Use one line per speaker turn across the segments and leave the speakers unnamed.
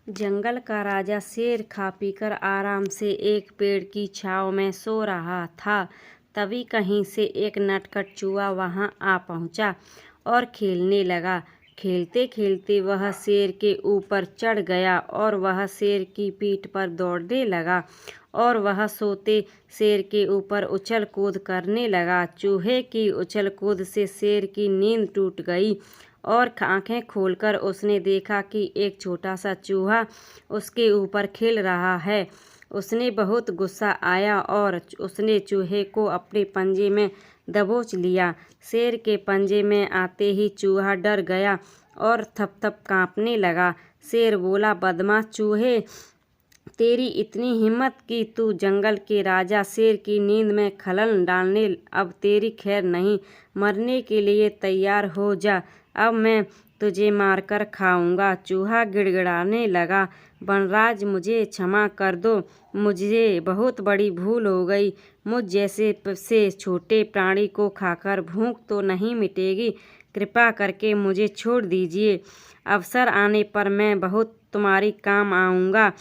जंगल का राजा शेर खा पीकर आराम से एक पेड़ की छांव में सो रहा था। तभी कहीं से एक नटखट चूहा वहां आ पहुंचा और खेलने लगा। खेलते खेलते वह शेर के ऊपर चढ़ गया और वह शेर की पीठ पर दौड़ने लगा और वह सोते शेर के ऊपर उछल कूद करने लगा। चूहे की उछल कूद से शेर की नींद टूट गई और आंखें खोलकर उसने देखा कि एक छोटा सा चूहा उसके ऊपर खेल रहा है। उसने बहुत गुस्सा आया और उसने चूहे को अपने पंजे में दबोच लिया। शेर के पंजे में आते ही चूहा डर गया और थप-थप कांपने लगा। शेर बोला, बदमाश चूहे, तेरी इतनी हिम्मत कि तू जंगल के राजा शेर की नींद में खलल डालने, अब तेरी खैर नहीं। मरने के लिए तैयार हो जा, अब मैं तुझे मारकर खाऊंगा। चूहा गिड़गिड़ाने लगा, वनराज मुझे क्षमा कर दो, मुझे बहुत बड़ी भूल हो गई। मुझ जैसे से छोटे प्राणी को खाकर भूख तो नहीं मिटेगी, कृपा करके मुझे छोड़ दीजिए। अवसर आने पर मैं बहुत तुम्हारी काम आऊँगा।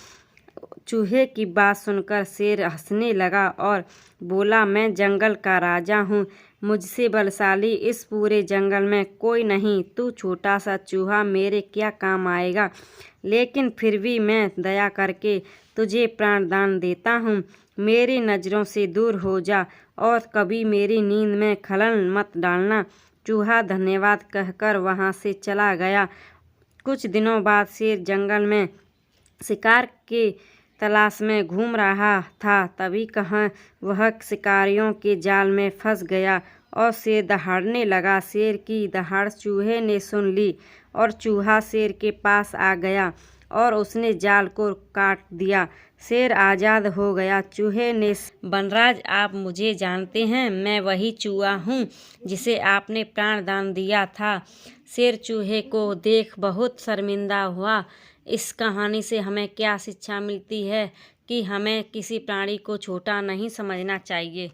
चूहे की बात सुनकर शेर हंसने लगा और बोला, मैं जंगल का राजा हूँ, मुझसे बलशाली इस पूरे जंगल में कोई नहीं। तू छोटा सा चूहा मेरे क्या काम आएगा, लेकिन फिर भी मैं दया करके तुझे प्राणदान देता हूँ। मेरी नज़रों से दूर हो जा और कभी मेरी नींद में खलल मत डालना। चूहा धन्यवाद कहकर वहाँ से चला गया। कुछ दिनों बाद शेर जंगल में शिकार के तलाश में घूम रहा था। तभी कहाँ वह शिकारियों के जाल में फंस गया और शेर दहाड़ने लगा। शेर की दहाड़ चूहे ने सुन ली और चूहा शेर के पास आ गया और उसने जाल को काट दिया। शेर आज़ाद हो गया। चूहे ने, वनराज आप मुझे जानते हैं, मैं वही चूहा हूँ जिसे आपने प्राणदान दिया था। शेर चूहे को देख बहुत शर्मिंदा हुआ। इस कहानी से हमें क्या शिक्षा मिलती है कि हमें किसी प्राणी को छोटा नहीं समझना चाहिए।